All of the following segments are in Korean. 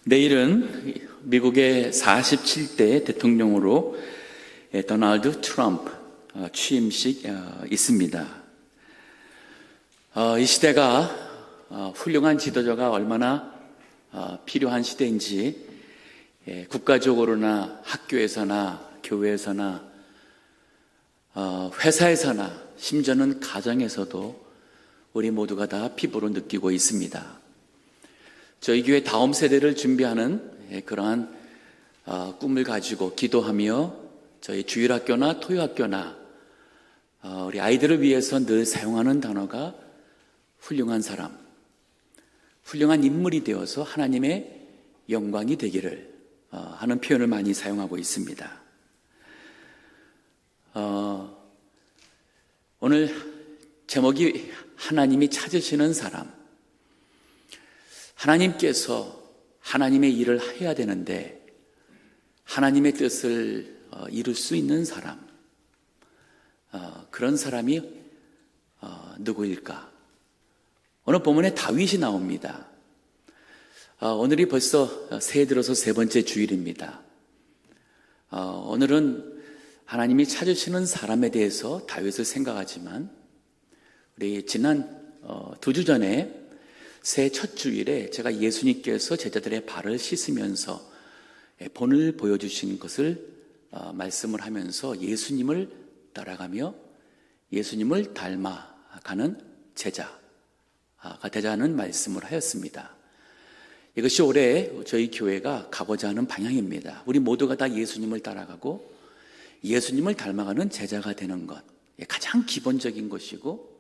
내일은 미국의 47대 대통령으로 도널드 트럼프 취임식 있습니다. 이 시대가 훌륭한 지도자가 얼마나 필요한 시대인지 국가적으로나 학교에서나 교회에서나 회사에서나 심지어는 가정에서도 우리 모두가 다 피부로 느끼고 있습니다. 저희 교회 다음 세대를 준비하는 그러한 꿈을 가지고 기도하며 저희 주일학교나 토요학교나 우리 아이들을 위해서 늘 사용하는 단어가 훌륭한 사람, 훌륭한 인물이 되어서 하나님의 영광이 되기를 하는 표현을 많이 사용하고 있습니다. 오늘 제목이 하나님이 찾으시는 사람. 하나님께서 하나님의 일을 해야 되는데 하나님의 뜻을 이룰 수 있는 사람, 그런 사람이 누구일까? 오늘 본문에 다윗이 나옵니다. 오늘이 벌써 새해 들어서 세 번째 주일입니다. 오늘은 하나님이 찾으시는 사람에 대해서 다윗을 생각하지만 우리 지난 2주 전에 새해 첫 주일에 제가 예수님께서 제자들의 발을 씻으면서 본을 보여주신 것을 말씀을 하면서 예수님을 따라가며 예수님을 닮아가는 제자가 되자는 말씀을 하였습니다. 이것이 올해 저희 교회가 가고자 하는 방향입니다. 우리 모두가 다 예수님을 따라가고 예수님을 닮아가는 제자가 되는 것, 가장 기본적인 것이고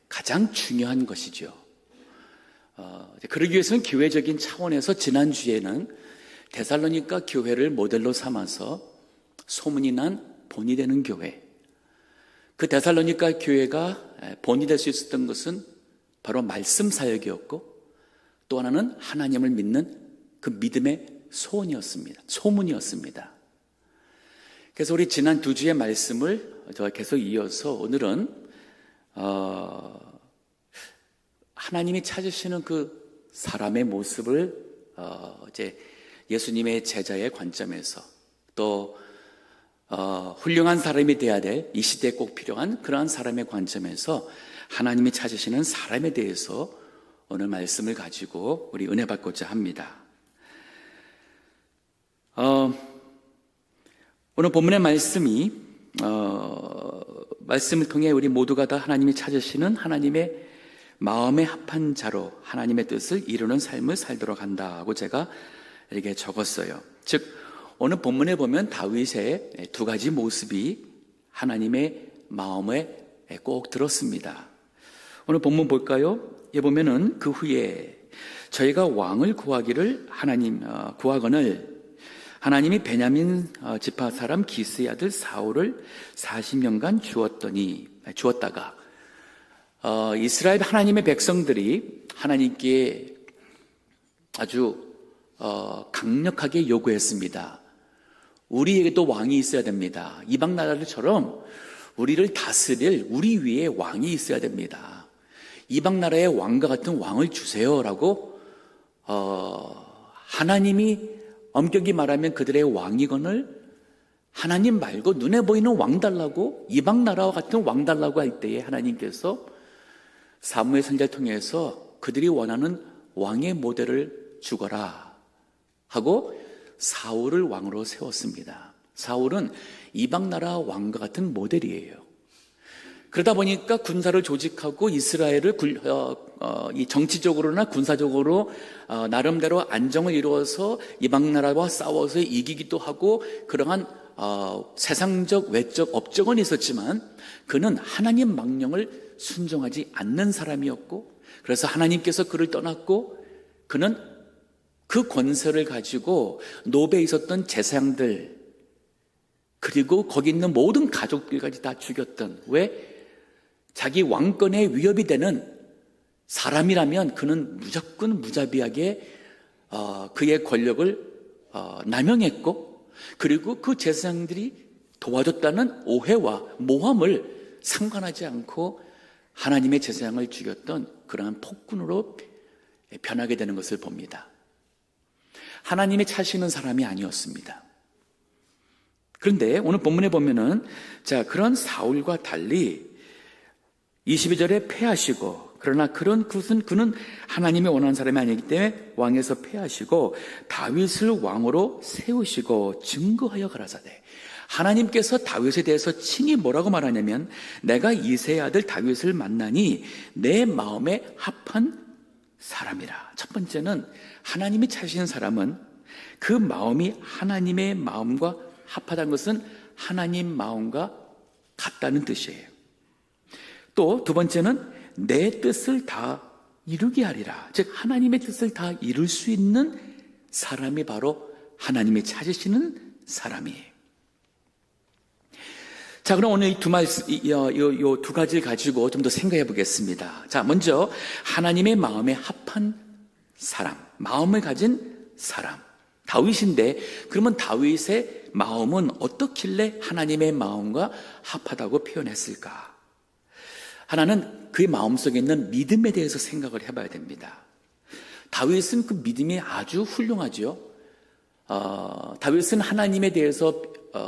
가장 중요한 것이죠. 그러기 위해서는 교회적인 차원에서 지난주에는 데살로니가 교회를 모델로 삼아서 소문이 난 본이 되는 교회, 그 데살로니가 교회가 본이 될 수 있었던 것은 바로 말씀 사역이었고 또 하나는 하나님을 믿는 그 믿음의 소문이었습니다. 그래서 우리 지난 2주의 말씀을 계속 이어서 오늘은 하나님이 찾으시는 그 사람의 모습을 이제 예수님의 제자의 관점에서 또 훌륭한 사람이 되어야 될 이 시대에 꼭 필요한 그러한 사람의 관점에서 하나님이 찾으시는 사람에 대해서 오늘 말씀을 가지고 우리 은혜 받고자 합니다. 오늘 본문의 말씀이 말씀을 통해 우리 모두가 다 하나님이 찾으시는 하나님의 마음에 합한 자로 하나님의 뜻을 이루는 삶을 살도록 한다고 제가 이렇게 적었어요. 즉 오늘 본문에 보면 다윗의 두 가지 모습이 하나님의 마음에 꼭 들었습니다. 오늘 본문 볼까요? 여기 보면은 그 후에 저희가 왕을 구하기를 구하거늘 하나님이 베냐민 지파 사람 기스의 아들 사울을 40년간 주었다가 이스라엘 하나님의 백성들이 하나님께 아주 강력하게 요구했습니다. 우리에게도 왕이 있어야 됩니다. 이방 나라들처럼 우리를 다스릴 우리 위에 왕이 있어야 됩니다. 이방 나라의 왕과 같은 왕을 주세요라고 하나님이 엄격히 말하면 그들의 왕이건을 하나님 말고 눈에 보이는 왕 달라고, 이방 나라와 같은 왕 달라고 할 때에 하나님께서 사무엘 선지자를 통해서 그들이 원하는 왕의 모델을 주거라 하고 사울을 왕으로 세웠습니다. 사울은 이방 나라 왕과 같은 모델이에요. 그러다 보니까 군사를 조직하고 이스라엘을 이 정치적으로나 군사적으로 나름대로 안정을 이루어서 이방 나라와 싸워서 이기기도 하고 그러한 세상적 외적 업적은 있었지만 그는 하나님 명령을 순종하지 않는 사람이었고 그래서 하나님께서 그를 떠났고 그는 그 권세를 가지고 노베에 있었던 제사장들 그리고 거기 있는 모든 가족들까지 다 죽였던, 왜? 자기 왕권에 위협이 되는 사람이라면 그는 무조건 무자비하게 그의 권력을 남용했고 그리고 그 제사장들이 도와줬다는 오해와 모함을 상관하지 않고 하나님의 제사장을 죽였던 그러한 폭군으로 변하게 되는 것을 봅니다. 하나님이 찾으시는 사람이 아니었습니다. 그런데 오늘 본문에 보면은 그런 사울과 달리 22절에 패하시고, 그러나 그는 하나님이 원하는 사람이 아니기 때문에 왕에서 패하시고 다윗을 왕으로 세우시고 증거하여 가라사대. 하나님께서 다윗에 대해서 친히 뭐라고 말하냐면, 내가 이새의 아들 다윗을 만나니 내 마음에 합한 사람이라. 첫 번째는 하나님이 찾으신 사람은 그 마음이 하나님의 마음과 합하다는 것은 하나님 마음과 같다는 뜻이에요. 또 두 번째는 내 뜻을 다 이루게 하리라. 즉 하나님의 뜻을 다 이룰 수 있는 사람이 바로 하나님이 찾으시는 사람이에요. 자, 그럼 오늘 이 두 가지를 가지고 좀 더 생각해 보겠습니다. 자, 먼저 하나님의 마음에 합한 사람, 마음을 가진 사람, 다윗인데, 그러면 다윗의 마음은 어떻길래 하나님의 마음과 합하다고 표현했을까? 하나는 그의 마음속에 있는 믿음에 대해서 생각을 해봐야 됩니다. 다윗은 그 믿음이 아주 훌륭하죠. 다윗은 하나님에 대해서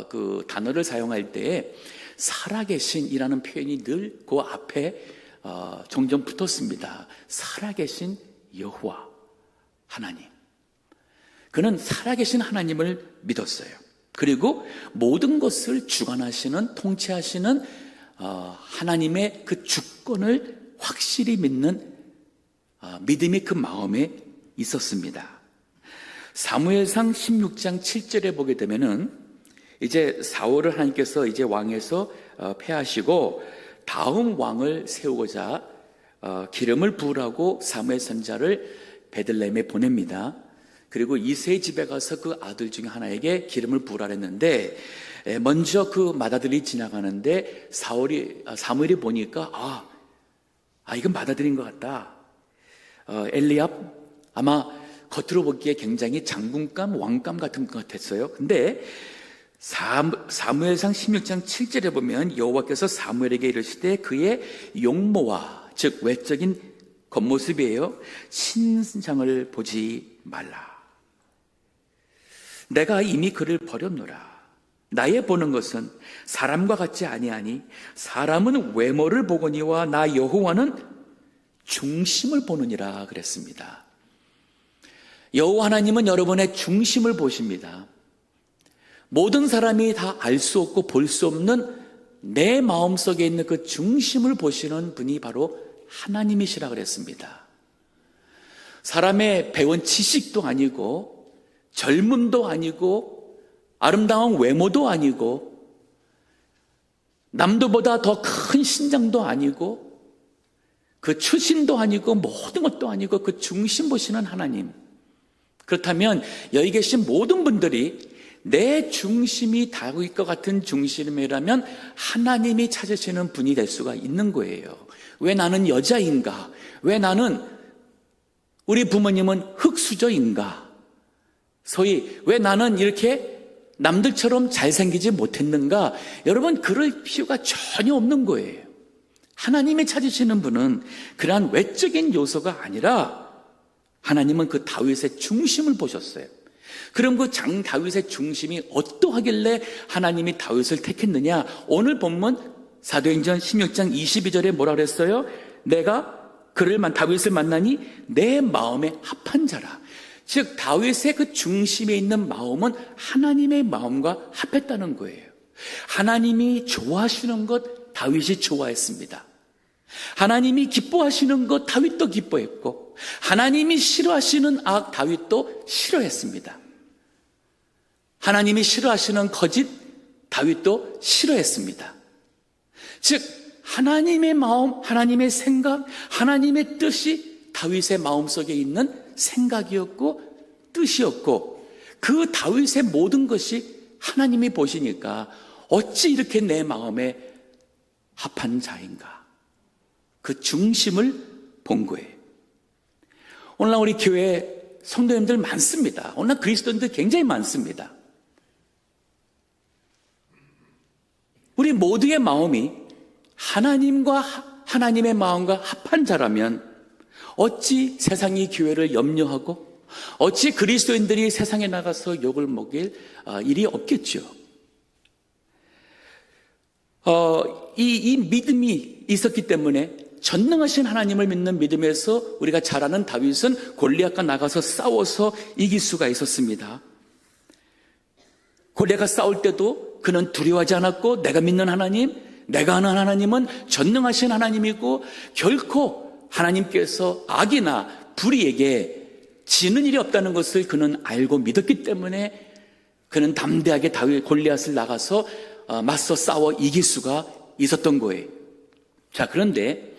그 단어를 사용할 때에 살아계신이라는 표현이 늘 그 앞에 종종 붙었습니다. 살아계신 여호와 하나님. 그는 살아계신 하나님을 믿었어요. 그리고 모든 것을 주관하시는, 통치하시는 하나님의 그 주권을 확실히 믿는 믿음이 그 마음에 있었습니다. 사무엘상 16장 7절에 보게 되면은 이제 사울을 하나님께서 이제 왕에서 패하시고 다음 왕을 세우고자 기름을 부으라고 사무엘 선지자를 베들레헴에 보냅니다. 그리고 이새의 집에 가서 그 아들 중에 하나에게 기름을 부으라 했는데, 먼저 그 맏아들이 지나가는데 사무엘이 보니까 이건 맏아들인 것 같다. 엘리압, 아마 겉으로 보기에 굉장히 장군감, 왕감 같은 것 같았어요. 근데 사무엘상 16장 7절에 보면 여호와께서 사무엘에게 이르시되 그의 용모와, 즉 외적인 겉모습이에요, 신장을 보지 말라. 내가 이미 그를 버렸노라. 나의 보는 것은 사람과 같지 아니하니 사람은 외모를 보거니와 나 여호와는 중심을 보느니라 그랬습니다. 여호와 하나님은 여러분의 중심을 보십니다. 모든 사람이 다 알 수 없고 볼 수 없는 내 마음속에 있는 그 중심을 보시는 분이 바로 하나님이시라 그랬습니다. 사람의 배운 지식도 아니고 젊음도 아니고 아름다운 외모도 아니고 남들보다 더 큰 신장도 아니고 그 추신도 아니고 모든 것도 아니고 그 중심 보시는 하나님. 그렇다면 여기 계신 모든 분들이 내 중심이 다윗과 같은 중심이라면 하나님이 찾으시는 분이 될 수가 있는 거예요. 왜 나는 여자인가? 왜 나는, 우리 부모님은 흙수저인가? 소위 왜 나는 이렇게 남들처럼 잘생기지 못했는가? 여러분, 그럴 필요가 전혀 없는 거예요. 하나님이 찾으시는 분은 그러한 외적인 요소가 아니라 하나님은 그 다윗의 중심을 보셨어요. 그럼 그 장 다윗의 중심이 어떠하길래 하나님이 다윗을 택했느냐? 오늘 본문 사도행전 16장 22절에 뭐라 그랬어요? 내가 다윗을 만나니 내 마음에 합한 자라. 즉 다윗의 그 중심에 있는 마음은 하나님의 마음과 합했다는 거예요. 하나님이 좋아하시는 것 다윗이 좋아했습니다. 하나님이 기뻐하시는 것 다윗도 기뻐했고, 하나님이 싫어하시는 악 다윗도 싫어했습니다. 하나님이 싫어하시는 거짓 다윗도 싫어했습니다. 즉 하나님의 마음, 하나님의 생각, 하나님의 뜻이 다윗의 마음속에 있는 생각이었고 뜻이었고, 그 다윗의 모든 것이 하나님이 보시니까 어찌 이렇게 내 마음에 합한 자인가? 그 중심을 본 거예요. 오늘날 우리 교회 성도님들 많습니다. 오늘날 그리스도인들 굉장히 많습니다. 우리 모두의 마음이 하나님과 하나님의 마음과 합한 자라면 어찌 세상이 교회를 염려하고 어찌 그리스도인들이 세상에 나가서 욕을 먹일 일이 없겠죠. 이 믿음이 있었기 때문에 전능하신 하나님을 믿는 믿음에서 우리가 잘 아는 다윗은 골리앗과 나가서 싸워서 이길 수가 있었습니다. 골리앗과 싸울 때도 그는 두려워하지 않았고, 내가 믿는 하나님, 내가 아는 하나님은 전능하신 하나님이고 결코 하나님께서 악이나 불의에게 지는 일이 없다는 것을 그는 알고 믿었기 때문에 그는 담대하게 다윗 골리앗을 나가서 맞서 싸워 이길 수가 있었던 거예요. 자, 그런데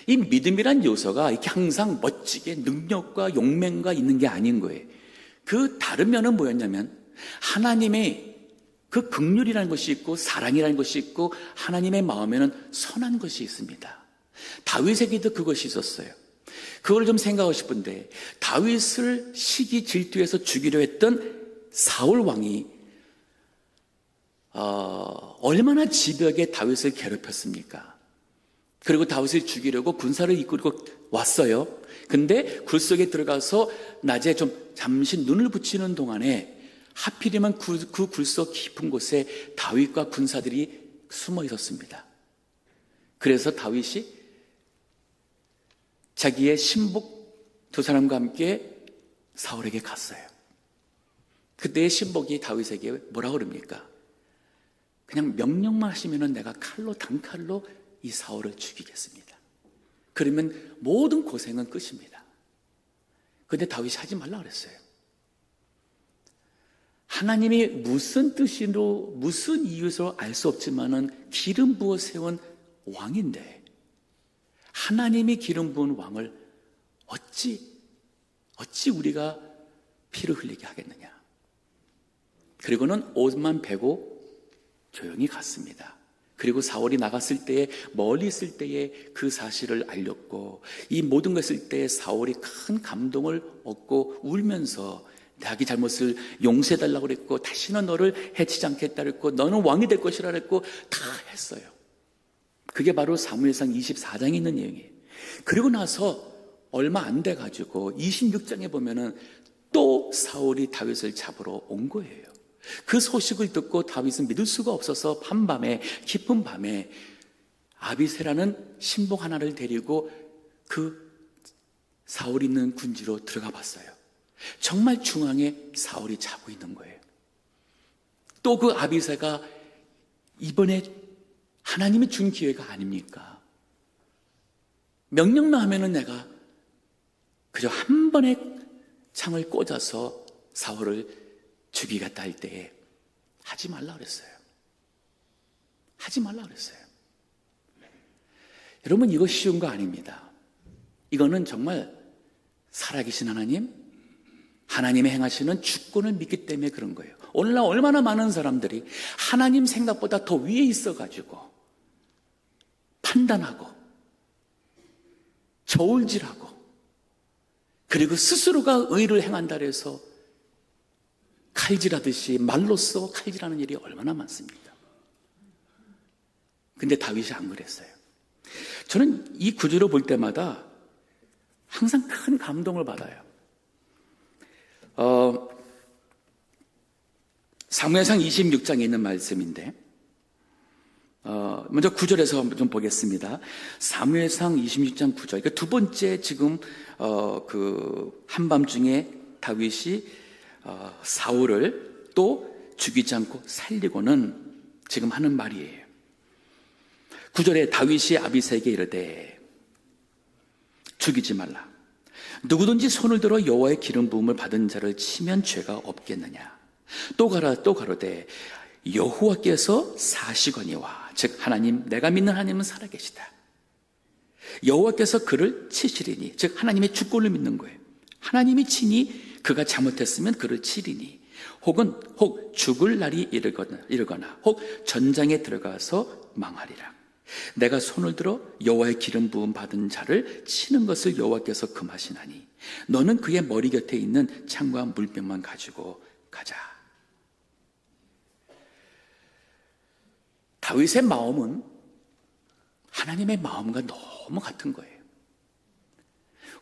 이 믿음이란 요소가 이렇게 항상 멋지게 능력과 용맹과 있는 게 아닌 거예요. 그 다른 면은 뭐였냐면 하나님의 그 긍휼이라는 것이 있고 사랑이라는 것이 있고 하나님의 마음에는 선한 것이 있습니다. 다윗에게도 그것이 있었어요. 그걸 좀 생각하고 싶은데, 다윗을 시기 질투해서 죽이려 했던 사울 왕이 얼마나 집요하게 다윗을 괴롭혔습니까? 그리고 다윗을 죽이려고 군사를 이끌고 왔어요. 근데 굴 속에 들어가서 낮에 좀 잠시 눈을 붙이는 동안에 하필이면 그 굴 속 깊은 곳에 다윗과 군사들이 숨어 있었습니다. 그래서 다윗이 자기의 신복 두 사람과 함께 사울에게 갔어요. 그때의 신복이 다윗에게 뭐라고 그럽니까? 그냥 명령만 하시면 내가 단칼로 이 사울을 죽이겠습니다. 그러면 모든 고생은 끝입니다. 그런데 다윗이 하지 말라 그랬어요. 하나님이 무슨 뜻으로 무슨 이유로 알 수 없지만은 기름 부어 세운 왕인데, 하나님이 기름 부은 왕을 어찌 우리가 피를 흘리게 하겠느냐. 그리고는 옷만 베고 조용히 갔습니다. 그리고 사울이 나갔을 때에, 멀리 있을 때에 그 사실을 알렸고, 이 모든 것을 때 사울이 큰 감동을 얻고 울면서 자기 잘못을 용서해달라고 그랬고, 다시는 너를 해치지 않겠다 그랬고, 너는 왕이 될 것이라 그랬고, 다 했어요. 그게 바로 사무엘상 24장에 있는 내용이에요. 그리고 나서 얼마 안 돼가지고 26장에 보면은 또 사울이 다윗을 잡으러 온 거예요. 그 소식을 듣고 다윗은 믿을 수가 없어서 한밤에, 깊은 밤에 아비새라는 신복 하나를 데리고 그 사울 있는 군지로 들어가 봤어요. 정말 중앙에 사울이 자고 있는 거예요. 또 그 아비새가 이번에 하나님이 준 기회가 아닙니까? 명령만 하면은 내가 그저 한 번에 창을 꽂아서 사울을 죽이겠다 할 때에 하지 말라 그랬어요. 하지 말라 그랬어요. 여러분, 이거 쉬운 거 아닙니다. 이거는 정말 살아계신 하나님의 행하시는 주권을 믿기 때문에 그런 거예요. 오늘날 얼마나 많은 사람들이 하나님 생각보다 더 위에 있어가지고 판단하고 저울질하고, 그리고 스스로가 의를 행한다 해서 칼질하듯이 말로써 칼질하는 일이 얼마나 많습니까? 근데 다윗이 안 그랬어요. 저는 이 구절을 볼 때마다 항상 큰 감동을 받아요. 사무엘상 26장에 있는 말씀인데, 먼저 9절에서 좀 보겠습니다. 사무엘상 26장 9절. 그러니까 두 번째 지금 그 한밤중에 다윗이 사울을 또 죽이지 않고 살리고는 지금 하는 말이에요. 9절에 다윗이 아비새에게 이르되 죽이지 말라. 누구든지 손을 들어 여호와의 기름 부음을 받은 자를 치면 죄가 없겠느냐. 또 가로되 여호와께서 사시거니와, 즉 하나님, 내가 믿는 하나님은 살아계시다. 여호와께서 그를 치시리니, 즉 하나님의 주권을 믿는 거예요. 하나님이 치니 그가 잘못했으면 그를 치리니, 혹 죽을 날이 이르거나 혹 전장에 들어가서 망하리라. 내가 손을 들어 여호와의 기름 부음 받은 자를 치는 것을 여호와께서 금하시나니 너는 그의 머리 곁에 있는 창과 물병만 가지고 가자. 다윗의 마음은 하나님의 마음과 너무 같은 거예요.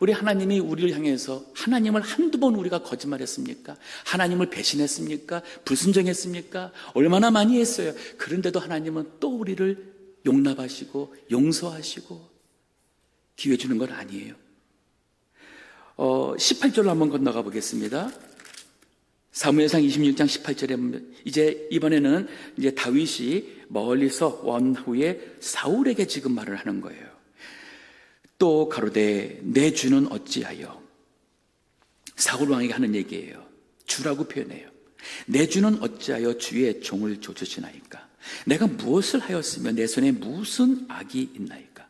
우리 하나님이 우리를 향해서 하나님을 한두 번 우리가 거짓말했습니까? 하나님을 배신했습니까? 불순종했습니까? 얼마나 많이 했어요. 그런데도 하나님은 또 우리를 용납하시고 용서하시고 기회 주는 건 아니에요. 18절로 한번 건너가 보겠습니다. 사무엘상 26장 18절에 보면 이제 이번에는 이제 다윗이 멀리서 원 후에 사울에게 지금 말을 하는 거예요. 또 가로되 내 주는 어찌하여, 사울 왕에게 하는 얘기예요. 주라고 표현해요. 내 주는 어찌하여 주의 종을 쫓으시나이까? 내가 무엇을 하였으며 내 손에 무슨 악이 있나이까?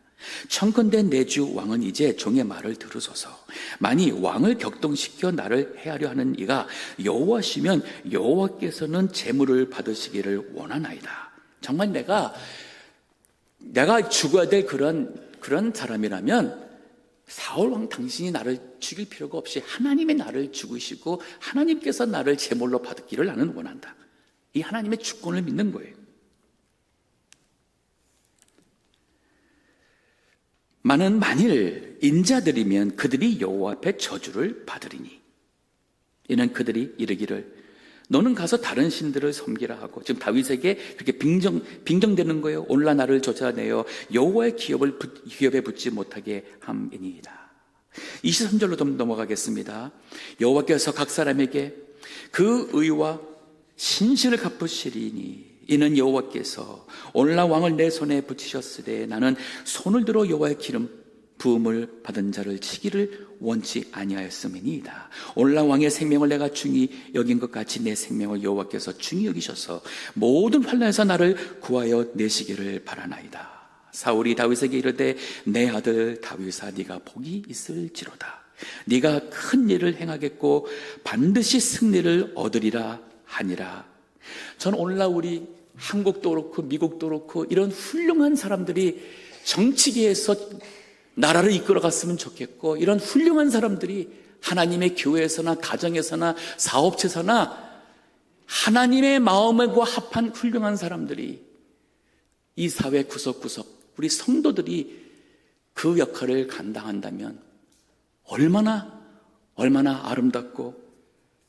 청컨대 내 주 왕은 이제 종의 말을 들으소서. 만이 왕을 격동시켜 나를 해하려 하는 이가 여호와시면 여호와께서는 재물을 받으시기를 원하나이다. 정말 내가 죽어야 될 그런 사람이라면 사울 왕 당신이 나를 죽일 필요가 없이 하나님이 나를 죽으시고 하나님께서 나를 제물로 받기를 나는 원한다. 이 하나님의 주권을 믿는 거예요. 만일 인자들이면 그들이 여호와 앞에 저주를 받으리니, 이는 그들이 이르기를 너는 가서 다른 신들을 섬기라 하고, 지금 다윗에게 그렇게 빙정되는 거예요. 오늘날 나를 쫓아내어 여호와의 기업에 붙지 못하게 함이니이다. 23절로 좀 넘어가겠습니다. 여호와께서 각 사람에게 그 의와 신실을 갚으시리니 이는 여호와께서 오늘날 왕을 내 손에 붙이셨으되 나는 손을 들어 여호와의 기름 부음을 받은 자를 치기를 원치 아니하였음이니이다. 오늘날 왕의 생명을 내가 중히 여긴 것 같이 내 생명을 여호와께서 중히 여기셔서 모든 환난에서 나를 구하여 내시기를 바라나이다. 사울이 다윗에게 이르되 내 아들 다윗아 네가 복이 있을지로다. 네가 큰 일을 행하겠고 반드시 승리를 얻으리라 하니라. 저는 오늘날 우리 한국도 그렇고 미국도 그렇고 이런 훌륭한 사람들이 정치계에서 나라를 이끌어갔으면 좋겠고, 이런 훌륭한 사람들이 하나님의 교회에서나 가정에서나 사업체에서나 하나님의 마음과 합한 훌륭한 사람들이 이 사회 구석구석 우리 성도들이 그 역할을 감당한다면 얼마나 아름답고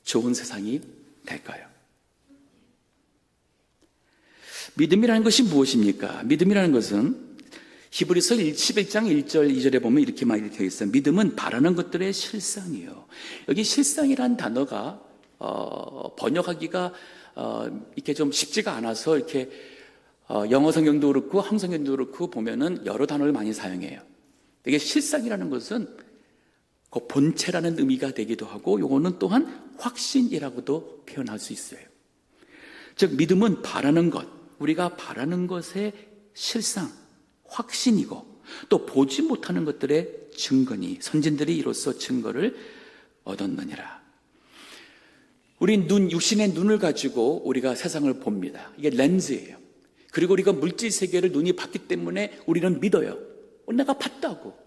좋은 세상이 될까요? 믿음이라는 것이 무엇입니까? 믿음이라는 것은 히브리서 11장 1절 2절에 보면 이렇게 많이 되어 있어요. 믿음은 바라는 것들의 실상이에요. 여기 실상이란 단어가 번역하기가 이렇게 좀 쉽지가 않아서 이렇게 영어 성경도 그렇고 한국 성경도 그렇고 보면은 여러 단어를 많이 사용해요. 이게 실상이라는 것은 그 본체라는 의미가 되기도 하고, 요거는 또한 확신이라고도 표현할 수 있어요. 즉 믿음은 바라는 것, 우리가 바라는 것의 실상, 확신이고, 또 보지 못하는 것들의 증거니 선진들이 이로써 증거를 얻었느니라. 우리 육신의 눈을 가지고 우리가 세상을 봅니다. 이게 렌즈예요. 그리고 우리가 물질 세계를 눈이 봤기 때문에 우리는 믿어요. 내가 봤다고,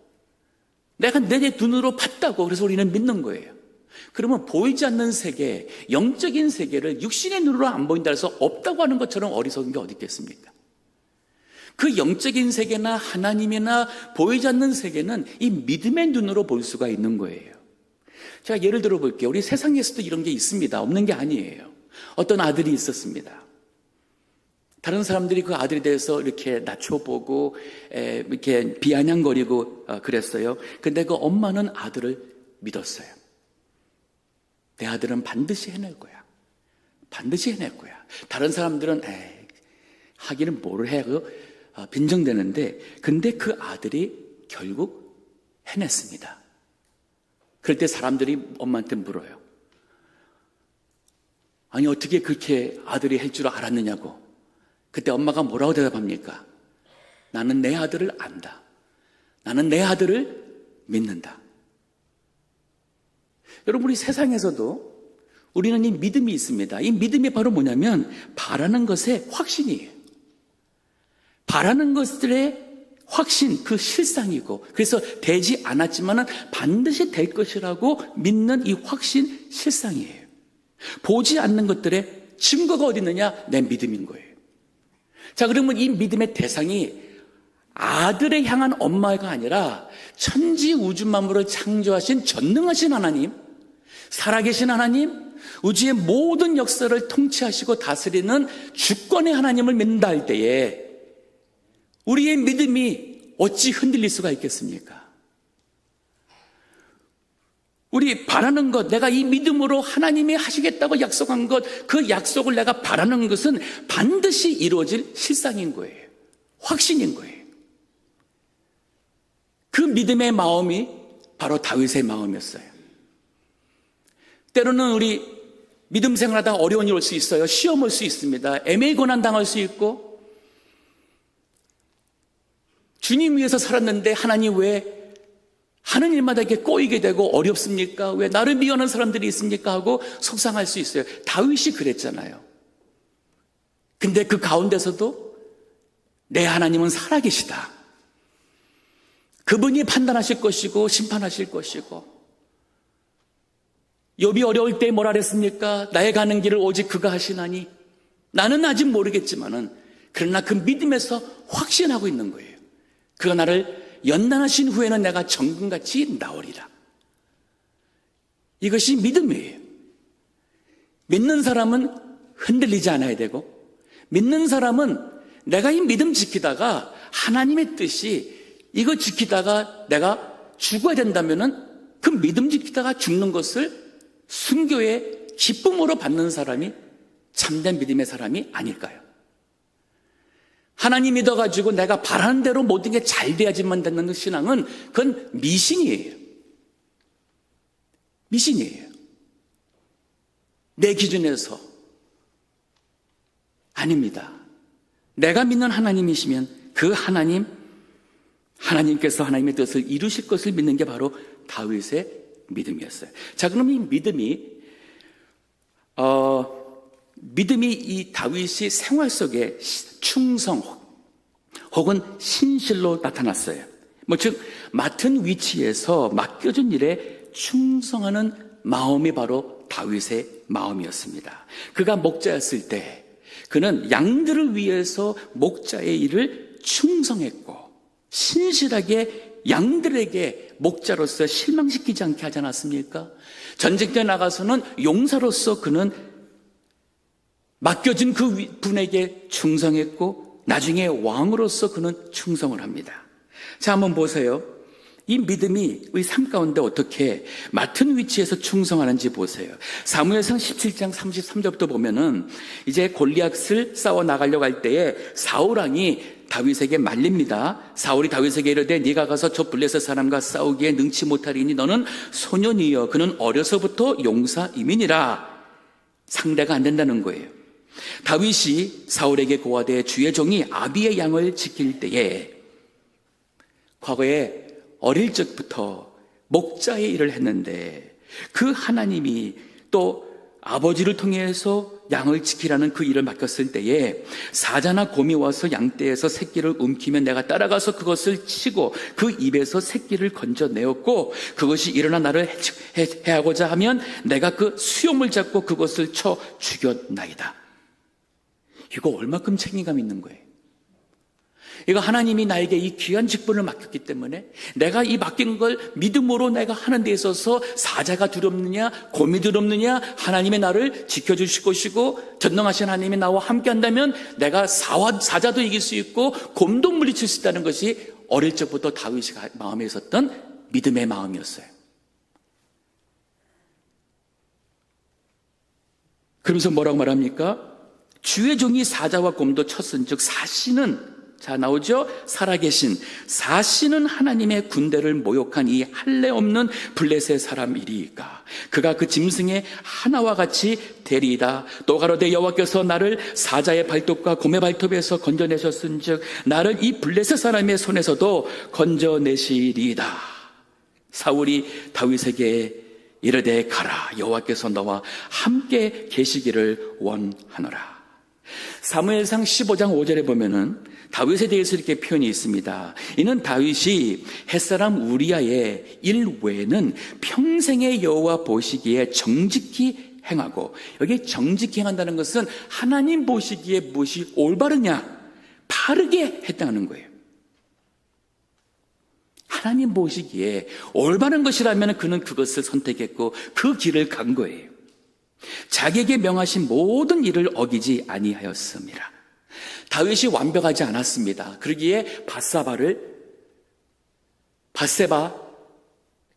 내가 내 눈으로 봤다고, 그래서 우리는 믿는 거예요. 그러면 보이지 않는 세계, 영적인 세계를 육신의 눈으로 안 보인다 해서 없다고 하는 것처럼 어리석은 게 어디 있겠습니까? 그 영적인 세계나 하나님이나 보이지 않는 세계는 이 믿음의 눈으로 볼 수가 있는 거예요. 제가 예를 들어 볼게요. 우리 세상에서도 이런 게 있습니다. 없는 게 아니에요. 어떤 아들이 있었습니다. 다른 사람들이 그 아들에 대해서 이렇게 낮춰보고 이렇게 비아냥거리고 그랬어요. 근데 그 엄마는 아들을 믿었어요. 내 아들은 반드시 해낼 거야. 반드시 해낼 거야. 다른 사람들은 하기는 뭐를 해 하고 빈정대는데, 근데 그 아들이 결국 해냈습니다. 그럴 때 사람들이 엄마한테 물어요. 아니 어떻게 그렇게 아들이 할 줄 알았느냐고. 그때 엄마가 뭐라고 대답합니까? 나는 내 아들을 안다. 나는 내 아들을 믿는다. 여러분, 우리 세상에서도 우리는 이 믿음이 있습니다. 이 믿음이 바로 뭐냐면 바라는 것의 확신이에요. 바라는 것들의 확신, 그 실상이고, 그래서 되지 않았지만 반드시 될 것이라고 믿는 이 확신, 실상이에요. 보지 않는 것들의 증거가 어디 있느냐? 내 믿음인 거예요. 자, 그러면 이 믿음의 대상이 아들에 향한 엄마가 아니라 천지 우주 만물을 창조하신 전능하신 하나님, 살아계신 하나님, 우주의 모든 역사를 통치하시고 다스리는 주권의 하나님을 믿는다 할 때에 우리의 믿음이 어찌 흔들릴 수가 있겠습니까? 우리 바라는 것, 내가 이 믿음으로 하나님이 하시겠다고 약속한 것, 그 약속을 내가 바라는 것은 반드시 이루어질 실상인 거예요. 확신인 거예요. 그 믿음의 마음이 바로 다윗의 마음이었어요. 때로는 우리 믿음 생활하다가 어려운 일 올 수 있어요. 시험 올 수 있습니다. 애매히 고난 당할 수 있고, 주님 위해서 살았는데 하나님 왜 하는 일마다 이렇게 꼬이게 되고 어렵습니까? 왜 나를 미워하는 사람들이 있습니까? 하고 속상할 수 있어요. 다윗이 그랬잖아요. 근데 그 가운데서도 내 하나님은 살아계시다. 그분이 판단하실 것이고 심판하실 것이고, 욥이 어려울 때 뭐라 그랬습니까? 나의 가는 길을 오직 그가 하시나니. 나는 아직 모르겠지만은 그러나 그 믿음에서 확신하고 있는 거예요. 그가 나를 연단하신 후에는 내가 정금같이 나오리라. 이것이 믿음이에요. 믿는 사람은 흔들리지 않아야 되고, 믿는 사람은 내가 이 믿음 지키다가 하나님의 뜻이 이거 지키다가 내가 죽어야 된다면은 그 믿음 지키다가 죽는 것을 순교의 기쁨으로 받는 사람이 참된 믿음의 사람이 아닐까요? 하나님 믿어가지고 내가 바라는 대로 모든 게 잘 돼야지만 되는 신앙은 그건 미신이에요. 미신이에요. 내 기준에서 아닙니다. 내가 믿는 하나님이시면 그 하나님께서 하나님의 뜻을 이루실 것을 믿는 게 바로 다윗의 믿음이었어요. 자, 그럼 이 믿음이 이 다윗이 생활 속에 충성 혹은 신실로 나타났어요. 즉 맡은 위치에서 맡겨준 일에 충성하는 마음이 바로 다윗의 마음이었습니다. 그가 목자였을 때 그는 양들을 위해서 목자의 일을 충성했고 신실하게 양들에게 목자로서 실망시키지 않게 하지 않았습니까? 전쟁터에 나가서는 용사로서 그는 맡겨진 그 분에게 충성했고 나중에 왕으로서 그는 충성을 합니다. 자, 한번 보세요. 이 믿음이 우리 삶 가운데 어떻게 맡은 위치에서 충성하는지 보세요. 사무엘상 17장 33절부터 보면은 이제 골리앗을 싸워 나가려고 할 때에 사울왕이 다윗에게 말립니다. 사울이 다윗에게 이르되 네가 가서 저 블레셋 사람과 싸우기에 능치 못하리니 너는 소년이여 그는 어려서부터 용사임이니라. 상대가 안 된다는 거예요. 다윗이 사울에게 고하되 주의 종이 아비의 양을 지킬 때에 과거에 어릴 적부터 목자의 일을 했는데 그 하나님이 또 아버지를 통해서 양을 지키라는 그 일을 맡겼을 때에 사자나 곰이 와서 양떼에서 새끼를 움키면 내가 따라가서 그것을 치고 그 입에서 새끼를 건져내었고 그것이 일어나 나를 해하고자 하면 내가 그 수염을 잡고 그것을 쳐 죽였나이다. 이거 얼마큼 책임감 있는 거예요. 이거 하나님이 나에게 이 귀한 직분을 맡겼기 때문에 내가 이 맡긴 걸 믿음으로 내가 하는 데 있어서 사자가 두렵느냐 곰이 두렵느냐, 하나님의 나를 지켜주실 것이고 전능하신 하나님이 나와 함께 한다면 내가 사자도 이길 수 있고 곰도 물리칠 수 있다는 것이 어릴 적부터 다윗이 마음에 있었던 믿음의 마음이었어요. 그러면서 뭐라고 말합니까? 주의 종이 사자와 곰도 쳤은즉 사시는, 자 나오죠? 살아계신 사시는 하나님의 군대를 모욕한 이 할례 없는 블레셋 사람이리이까 그가 그 짐승의 하나와 같이 되리이다. 또 가로되 여호와께서 나를 사자의 발톱과 곰의 발톱에서 건져내셨은즉 나를 이 블레셋 사람의 손에서도 건져내시리이다. 사울이 다윗에게 이르되 가라, 여호와께서 너와 함께 계시기를 원하노라. 사무엘상 15장 5절에 보면은 다윗에 대해서 이렇게 표현이 있습니다. 이는 다윗이 햇사람 우리아의 일 외에는 평생의 여호와 보시기에 정직히 행하고, 여기 정직히 행한다는 것은 하나님 보시기에 무엇이 올바르냐 바르게 했다는 거예요. 하나님 보시기에 올바른 것이라면 그는 그것을 선택했고 그 길을 간 거예요. 자기에게 명하신 모든 일을 어기지 아니하였습니다. 다윗이 완벽하지 않았습니다. 그러기에 밧세바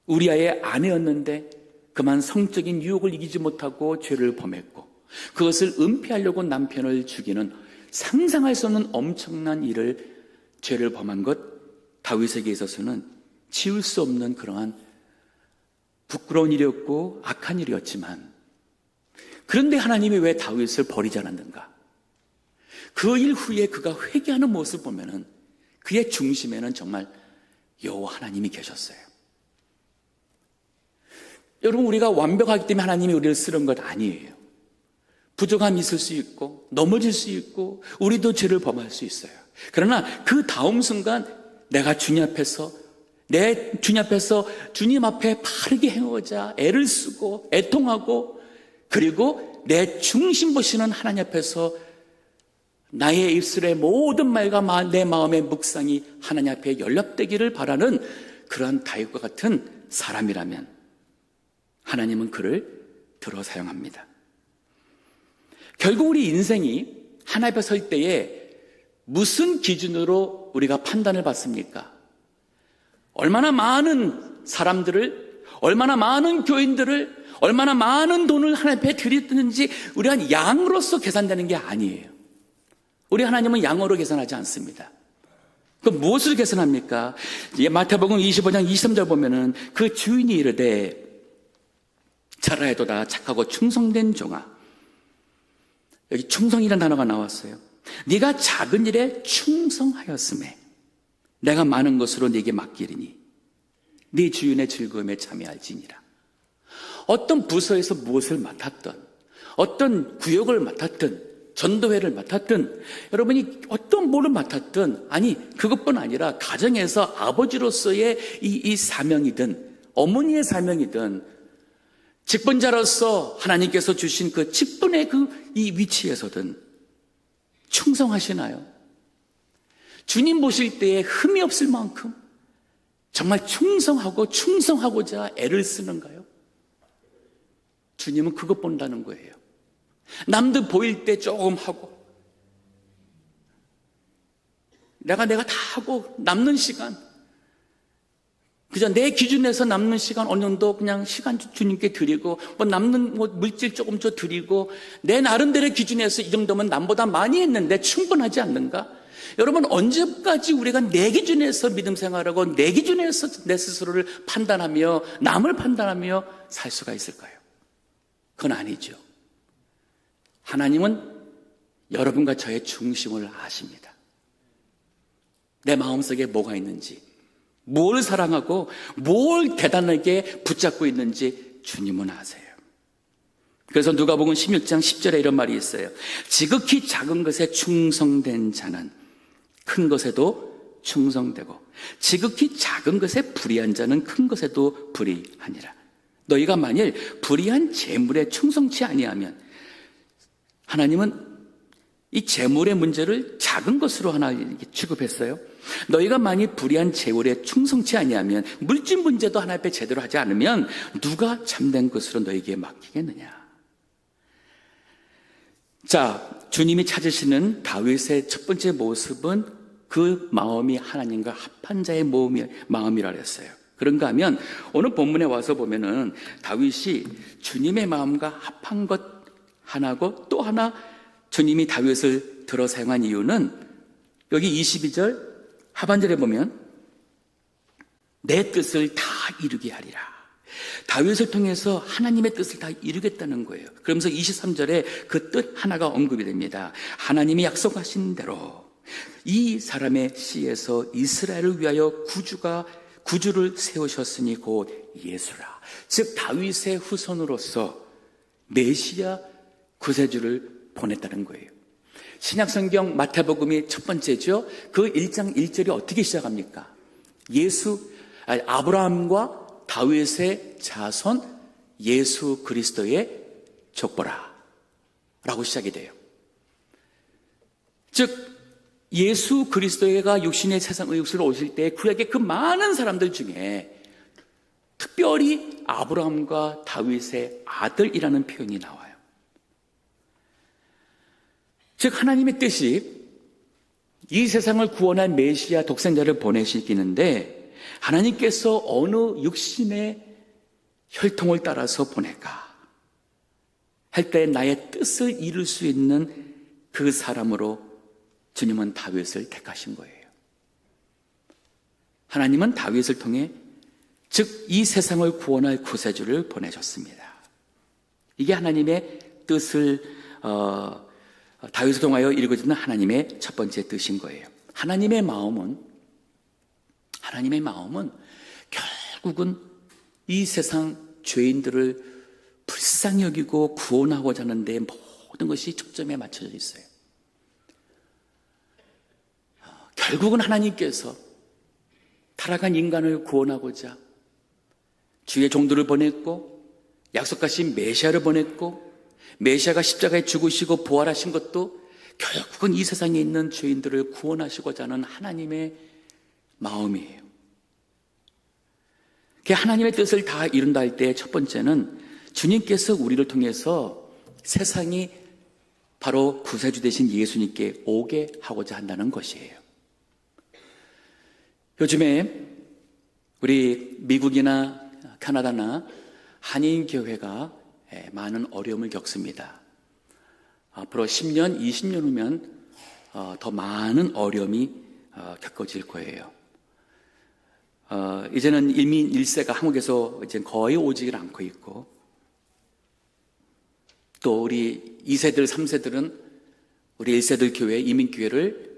우리아의 아내였는데 그만 성적인 유혹을 이기지 못하고 죄를 범했고 그것을 은폐하려고 남편을 죽이는 상상할 수 없는 엄청난 죄를 범한 것, 다윗에게 있어서는 지울 수 없는 그러한 부끄러운 일이었고 악한 일이었지만, 그런데 하나님이 왜 다윗을 버리지 않았는가? 그 일 후에 그가 회개하는 모습을 보면은 그의 중심에는 정말 여호와 하나님이 계셨어요. 여러분, 우리가 완벽하기 때문에 하나님이 우리를 쓰는 것 아니에요. 부족함이 있을 수 있고 넘어질 수 있고 우리도 죄를 범할 수 있어요. 그러나 그 다음 순간 내가 주님 앞에서 주님 앞에 바르게 행하고자 애를 쓰고 애통하고, 그리고 내 중심 보시는 하나님 앞에서 나의 입술의 모든 말과 내 마음의 묵상이 하나님 앞에 연락되기를 바라는 그러한 다윗과 같은 사람이라면 하나님은 그를 들어 사용합니다. 결국 우리 인생이 하나님 앞에 설 때에 무슨 기준으로 우리가 판단을 받습니까? 얼마나 많은 사람들을, 얼마나 많은 교인들을, 얼마나 많은 돈을 하나님 앞에 드렸는지 우리가 양으로서 계산되는 게 아니에요. 우리 하나님은 양으로 계산하지 않습니다. 그 무엇을 계산합니까? 마태복음 25장 23절 보면은 그 주인이 이르되 잘하여도다 착하고 충성된 종아, 여기 충성이라는 단어가 나왔어요. 네가 작은 일에 충성하였음에 내가 많은 것으로 네게 맡기리니 네 주인의 즐거움에 참여할지니라. 어떤 부서에서 무엇을 맡았던, 어떤 구역을 맡았던, 전도회를 맡았던, 여러분이 어떤 뭐를 맡았던, 아니 그것뿐 아니라 가정에서 아버지로서의 이 사명이든 어머니의 사명이든 직분자로서 하나님께서 주신 그 직분의 이 위치에서든 충성하시나요? 주님 보실 때에 흠이 없을 만큼 정말 충성하고자 애를 쓰는가요? 주님은 그것 본다는 거예요. 남들 보일 때 조금 하고, 내가 다 하고 남는 시간, 그저 내 기준에서 남는 시간 어느 정도 그냥 시간 주님께 드리고, 남는 물질 조금 더 드리고, 내 나름대로의 기준에서 이 정도면 남보다 많이 했는데 충분하지 않는가? 여러분, 언제까지 우리가 내 기준에서 믿음 생활하고 내 기준에서 내 스스로를 판단하며 남을 판단하며 살 수가 있을까요? 그건 아니죠. 하나님은 여러분과 저의 중심을 아십니다. 내 마음속에 뭐가 있는지, 뭘 사랑하고 뭘 대단하게 붙잡고 있는지 주님은 아세요. 그래서 누가복음 16장 10절에 이런 말이 있어요. 지극히 작은 것에 충성된 자는 큰 것에도 충성되고 지극히 작은 것에 불의한 자는 큰 것에도 불의하니라. 너희가 만일 불의한 재물에 충성치 아니하면, 하나님은 이 재물의 문제를 작은 것으로 하나 취급했어요. 너희가 만일 불의한 재물에 충성치 아니하면, 물질 문제도 하나님 앞에 제대로 하지 않으면 누가 참된 것으로 너희에게 맡기겠느냐. 자, 주님이 찾으시는 다윗의 첫 번째 모습은 그 마음이 하나님과 합한 자의 마음이라 그랬어요. 그런가 하면 오늘 본문에 와서 보면은 다윗이 주님의 마음과 합한 것 하나고, 또 하나 주님이 다윗을 들어 사용한 이유는 여기 22절 하반절에 보면 내 뜻을 다 이루게 하리라. 다윗을 통해서 하나님의 뜻을 다 이루겠다는 거예요. 그러면서 23절에 그 뜻 하나가 언급이 됩니다. 하나님이 약속하신 대로 이 사람의 씨에서 이스라엘을 위하여 구주를 세우셨으니 곧 예수라. 즉 다윗의 후손으로서 메시아 구세주를 보냈다는 거예요. 신약성경 마태복음이 첫 번째죠. 그 1장 1절이 어떻게 시작합니까? 아브라함과 다윗의 자손 예수 그리스도의 족보라 라고 시작이 돼요. 즉 예수 그리스도가 육신의 세상 의육으로 오실 때 구약의 그 많은 사람들 중에 특별히 아브라함과 다윗의 아들이라는 표현이 나와요. 즉 하나님의 뜻이 이 세상을 구원할 메시아 독생자를 보내시기는데 하나님께서 어느 육신의 혈통을 따라서 보낼까 할 때 나의 뜻을 이룰 수 있는 그 사람으로 주님은 다윗을 택하신 거예요. 하나님은 다윗을 통해 즉 이 세상을 구원할 구세주를 보내셨습니다. 이게 하나님의 뜻을 다윗을 통하여 이루어지는 하나님의 첫 번째 뜻인 거예요. 하나님의 마음은 결국은 이 세상 죄인들을 불쌍히 여기고 구원하고자 하는데 모든 것이 초점에 맞춰져 있어요. 결국은 하나님께서 타락한 인간을 구원하고자 주의 종들을 보냈고 약속하신 메시아를 보냈고 메시아가 십자가에 죽으시고 부활하신 것도 결국은 이 세상에 있는 죄인들을 구원하시고자 하는 하나님의 마음이에요. 하나님의 뜻을 다 이룬다 할 때 첫 번째는 주님께서 우리를 통해서 세상이 바로 구세주 되신 예수님께 오게 하고자 한다는 것이에요. 요즘에 우리 미국이나 캐나다나 한인교회가 많은 어려움을 겪습니다. 앞으로 10년, 20년 후면 더 많은 어려움이 겪어질 거예요. 이제는 이민 1세가 한국에서 이제 거의 오지를 않고 있고 또 우리 2세들, 3세들은 우리 1세들 교회, 이민교회를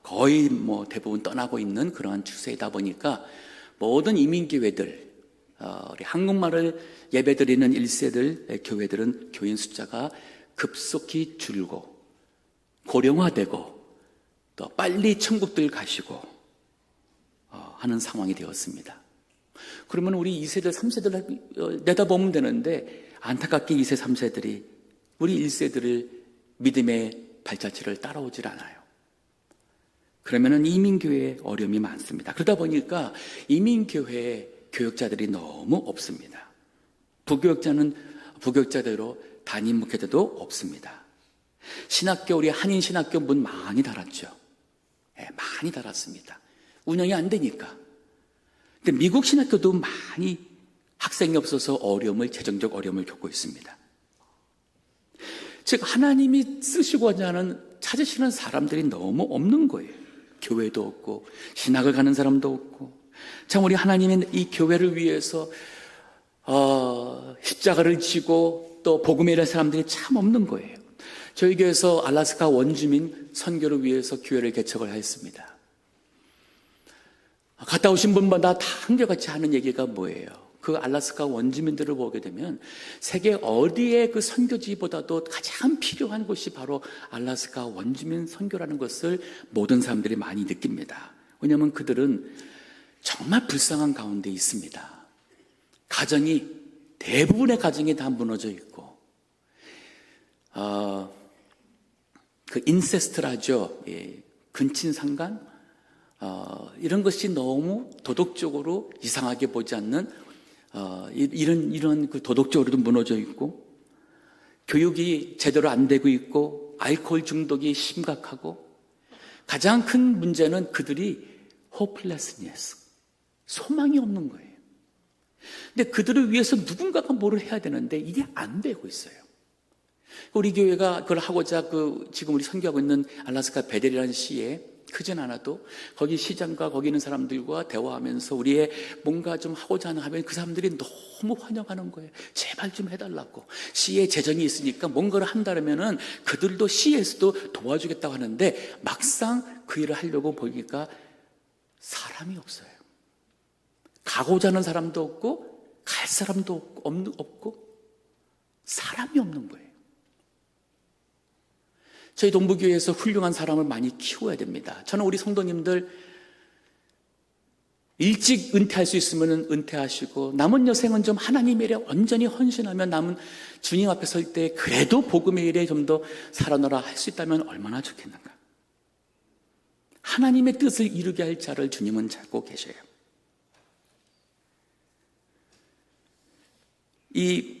거의 대부분 떠나고 있는 그러한 추세이다 보니까 모든 이민교회들, 우리 한국말을 예배드리는 1세들 교회들은 교인 숫자가 급속히 줄고 고령화되고 또 빨리 천국들 가시고 하는 상황이 되었습니다. 그러면 우리 2세들, 3세들 내다보면 되는데 안타깝게 2세, 3세들이 우리 1세들을 믿음의 발자취를 따라오질 않아요. 그러면은 이민교회에 어려움이 많습니다. 그러다 보니까 이민교회에 교역자들이 너무 없습니다. 부교역자는 부교역자대로 담임 목회자도 없습니다. 신학교, 우리 한인신학교 문 많이 닫았죠. 많이 닫았습니다. 운영이 안 되니까. 근데 미국 신학교도 많이 학생이 없어서 재정적 어려움을 겪고 있습니다. 즉 하나님이 쓰시고자 하는 찾으시는 사람들이 너무 없는 거예요. 교회도 없고 신학을 가는 사람도 없고 참 우리 하나님의 이 교회를 위해서 십자가를 지고 또 복음에 일할 사람들이 참 없는 거예요. 저희 교회에서 알래스카 원주민 선교를 위해서 교회를 개척을 했습니다. 갔다 오신 분마다 다 한결같이 하는 얘기가 뭐예요? 그 알래스카 원주민들을 보게 되면 세계 어디에 그 선교지보다도 가장 필요한 곳이 바로 알래스카 원주민 선교라는 것을 모든 사람들이 많이 느낍니다. 왜냐하면 그들은 정말 불쌍한 가운데 있습니다. 대부분의 가정이 다 무너져 있고 그 인세스트라죠. 근친상간 이런 것이 너무 도덕적으로 이상하게 보지 않는 이런 그 도덕적으로도 무너져 있고 교육이 제대로 안 되고 있고 알코올 중독이 심각하고 가장 큰 문제는 그들이 hopelessness, 소망이 없는 거예요. 근데 그들을 위해서 누군가가 뭐를 해야 되는데 이게 안 되고 있어요. 우리 교회가 그걸 하고자 지금 우리 선교하고 있는 알래스카 베델이라는 시에 크진 않아도 거기 시장과 거기 있는 사람들과 대화하면서 우리의 뭔가 좀 하고자 하면 그 사람들이 너무 환영하는 거예요. 제발 좀 해달라고. 시에 재정이 있으니까 뭔가를 한다면은 그들도 시에서도 도와주겠다고 하는데 막상 그 일을 하려고 보니까 사람이 없어요. 가고자 하는 사람도 없고 갈 사람도 없고 사람이 없는 거예요. 저희 동부교회에서 훌륭한 사람을 많이 키워야 됩니다. 저는 우리 성도님들 일찍 은퇴할 수 있으면 은퇴하시고 남은 여생은 좀 하나님의 일에 온전히 헌신하면 남은 주님 앞에 설 때 그래도 복음의 일에 좀 더 살아노라 할 수 있다면 얼마나 좋겠는가. 하나님의 뜻을 이루게 할 자를 주님은 찾고 계셔요. 이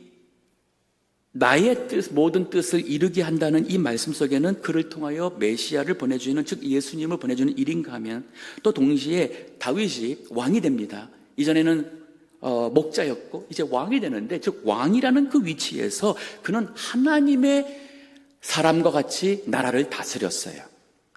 나의 뜻, 모든 뜻을 이루게 한다는 이 말씀 속에는 그를 통하여 메시아를 보내주는, 즉 예수님을 보내주는 일인가 하면 또 동시에 다윗이 왕이 됩니다. 이전에는 목자였고 이제 왕이 되는데, 즉 왕이라는 그 위치에서 그는 하나님의 사람과 같이 나라를 다스렸어요.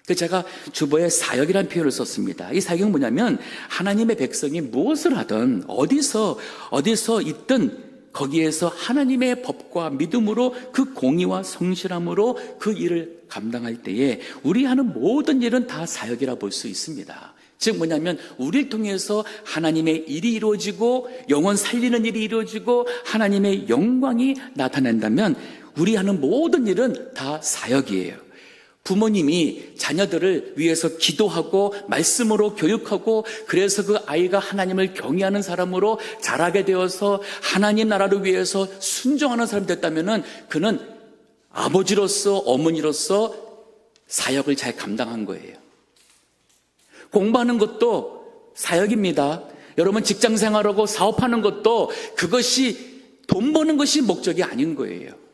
그래서 제가 주보에 사역이라는 표현을 썼습니다. 이 사역은 뭐냐면 하나님의 백성이 무엇을 하든 어디서 있든 거기에서 하나님의 법과 믿음으로 그 공의와 성실함으로 그 일을 감당할 때에 우리 하는 모든 일은 다 사역이라 볼 수 있습니다. 즉 뭐냐면 우리를 통해서 하나님의 일이 이루어지고 영혼 살리는 일이 이루어지고 하나님의 영광이 나타난다면 우리 하는 모든 일은 다 사역이에요. 부모님이 자녀들을 위해서 기도하고 말씀으로 교육하고 그래서 그 아이가 하나님을 경외하는 사람으로 자라게 되어서 하나님 나라를 위해서 순종하는 사람이 됐다면 그는 아버지로서 어머니로서 사역을 잘 감당한 거예요. 공부하는 것도 사역입니다. 여러분 직장 생활하고 사업하는 것도 그것이 돈 버는 것이 목적이 아닌 거예요.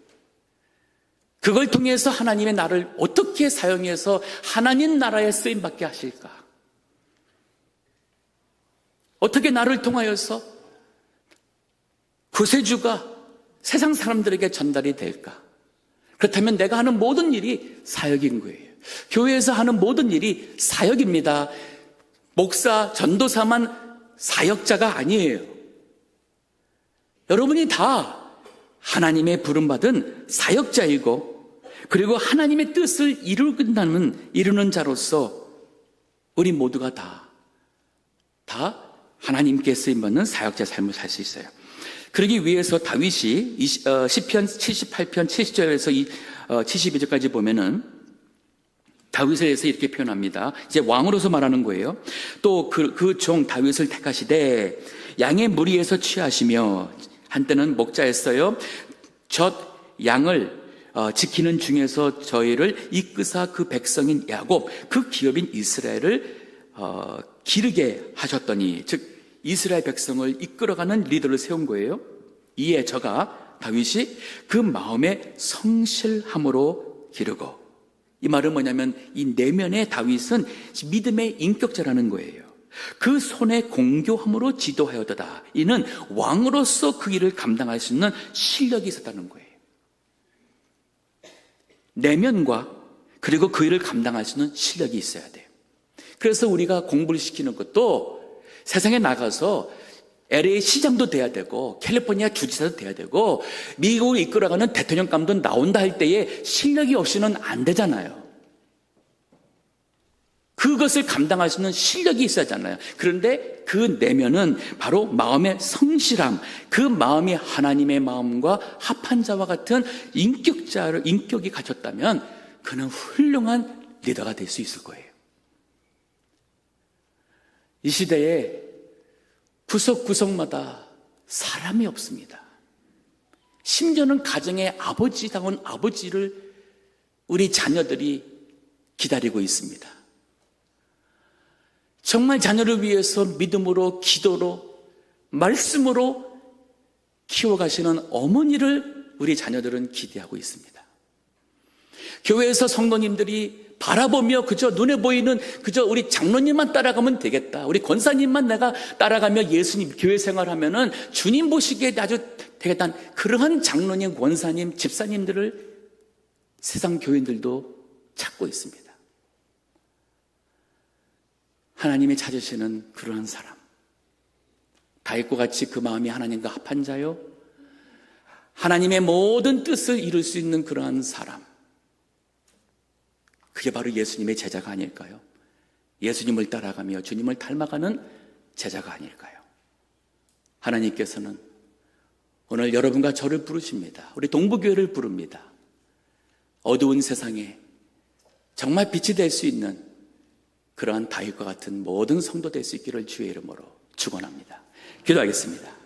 그걸 통해서 하나님의 나를 어떻게 사용해서 하나님 나라에 쓰임받게 하실까? 어떻게 나를 통하여서 구세주가 세상 사람들에게 전달이 될까? 그렇다면 내가 하는 모든 일이 사역인 거예요. 교회에서 하는 모든 일이 사역입니다. 목사, 전도사만 사역자가 아니에요. 여러분이 다 하나님의 부름받은 사역자이고 그리고 하나님의 뜻을 이루는 자로서 우리 모두가 다 하나님께 쓰임받는 사역자 삶을 살 수 있어요. 그러기 위해서 다윗이 시편 78편 70절에서 72절까지 보면은 다윗에 대해서 이렇게 표현합니다. 이제 왕으로서 말하는 거예요. 또 그 종 다윗을 택하시되 양의 무리에서 취하시며, 한때는 목자였어요. 젖 양을 지키는 중에서 저희를 이끄사 그 백성인 야곱, 그 기업인 이스라엘을 기르게 하셨더니, 즉 이스라엘 백성을 이끌어가는 리더를 세운 거예요. 이에 저가 다윗이 그 마음의 성실함으로 기르고, 이 말은 뭐냐면 이 내면의 다윗은 믿음의 인격자라는 거예요. 그 손의 공교함으로 지도하여도다. 이는 왕으로서 그 일을 감당할 수 있는 실력이 있었다는 거예요. 내면과 그리고 그 일을 감당할 수 있는 실력이 있어야 돼요. 그래서 우리가 공부를 시키는 것도 세상에 나가서 LA 시장도 돼야 되고 캘리포니아 주지사도 돼야 되고 미국을 이끌어가는 대통령감도 나온다 할 때에 실력이 없이는 안 되잖아요. 그것을 감당할 수 있는 실력이 있어야 하잖아요. 그런데 그 내면은 바로 마음의 성실함, 그 마음이 하나님의 마음과 합한 자와 같은 인격이 갖췄다면 그는 훌륭한 리더가 될 수 있을 거예요. 이 시대에 구석구석마다 사람이 없습니다. 심지어는 가정의 아버지다운 아버지를 우리 자녀들이 기다리고 있습니다. 정말 자녀를 위해서 믿음으로, 기도로, 말씀으로 키워가시는 어머니를 우리 자녀들은 기대하고 있습니다. 교회에서 성도님들이 바라보며 그저 눈에 보이는 그저 우리 장로님만 따라가면 되겠다, 우리 권사님만 내가 따라가며 예수님 교회 생활하면은 주님 보시기에 아주 되겠다, 그러한 장로님, 권사님, 집사님들을 세상 교인들도 찾고 있습니다. 하나님이 찾으시는 그러한 사람, 다윗과 같이 그 마음이 하나님과 합한 자요, 하나님의 모든 뜻을 이룰 수 있는 그러한 사람, 그게 바로 예수님의 제자가 아닐까요? 예수님을 따라가며 주님을 닮아가는 제자가 아닐까요? 하나님께서는 오늘 여러분과 저를 부르십니다. 우리 동부교회를 부릅니다. 어두운 세상에 정말 빛이 될 수 있는 그러한 다윗과 같은 모든 성도 될 수 있기를 주의 이름으로 축원합니다. 기도하겠습니다.